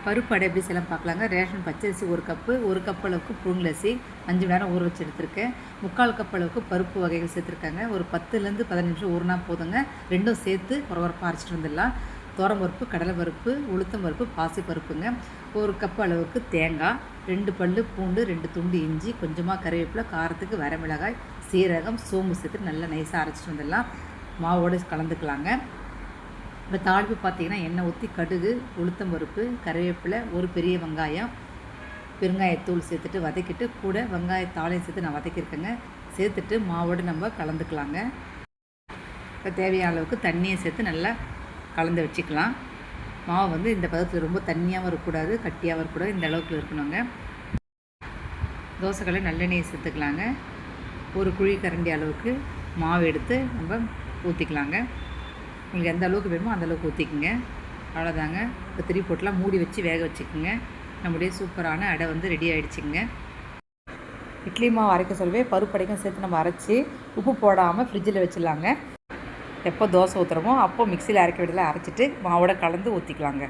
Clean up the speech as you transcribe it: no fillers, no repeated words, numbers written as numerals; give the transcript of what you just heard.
பருப்பு அடை எப்படி செய்யலாம் பார்க்கலாங்க. ரேஷன் பச்சரிசி 1 கப்பு, 1 கப் அளவுக்கு புழுங்கலரிசி 5 மணி நேரம் ஊற வச்சு எடுத்துருக்கேன். 3/4 கப் அளவுக்கு பருப்பு வகைகள் சேர்த்துருக்காங்க. ஒரு 10லேருந்து 15 நிமிஷம் ஊறினா போதுங்க. ரெண்டும் சேர்த்து குறவரப்பாக அரைச்சிட்டு வந்துடலாம். துவரம்பருப்பு, கடலை பருப்பு, உளுத்தம் பருப்பு, பாசி பருப்புங்க. 1 கப் அளவுக்கு தேங்காய், 2 பல்லு பூண்டு, 2 துண்டு இஞ்சி, கொஞ்சமாக கறிவேப்பிலை, காரத்துக்கு வரமிளகாய், சீரகம், சோம்பு சேர்த்து நல்லா நைஸாக அரைச்சிட்டு வந்துடலாம். மாவோடு கலந்துக்கலாங்க. இப்போ தாளிப்பு பார்த்திங்கன்னா எண்ணெய் ஊற்றி கடுகு, உளுத்தம் பருப்பு, கறிவேப்பிலை, ஒரு பெரிய வெங்காயம், பெருங்காயத்தூள் சேர்த்துட்டு வதக்கிட்டு கூட வெங்காயத்தாளையும் சேர்த்து நான் வதக்கியிருக்கேங்க. சேர்த்துட்டு மாவோடு நம்ம கலந்துக்கலாங்க. இப்போ தேவையான அளவுக்கு தண்ணியை சேர்த்து நல்லா கலந்து வச்சுக்கலாம். மாவு வந்து இந்த பதத்தில் ரொம்ப தண்ணியாகவும் இருக்கக்கூடாது, கட்டியாகவும் இருக்கக்கூடாது, இந்த அளவுக்கு இருக்கணுங்க. தோசைக்கல்லை நல்லெண்ணெயை சேர்த்துக்கலாங்க. ஒரு குழி கரண்டி அளவுக்கு மாவு எடுத்து நம்ம ஊற்றிக்கலாங்க. உங்களுக்கு எந்த அளவுக்கு வேணுமோ அந்தளவுக்கு ஊற்றிக்குங்க. அவ்வளோதாங்க. இப்போ திருப்பி போட்டுலாம் மூடி வச்சு வேக வச்சுக்கோங்க. நம்முடைய சூப்பரான அடை வந்து ரெடி ஆகிடுச்சிங்க. இட்லி மாவு அரைக்க சொல்லவே பருப்பு அடைக்கும் சேர்த்து நம்ம அரைச்சி உப்பு போடாமல் ஃப்ரிட்ஜில் வச்சிடலாங்க. எப்போ தோசை ஊற்றுறோமோ அப்போ மிக்சியில் அரைக்க விடலாம் அரைச்சிட்டு மாவோட கலந்து ஊற்றிக்கலாங்க.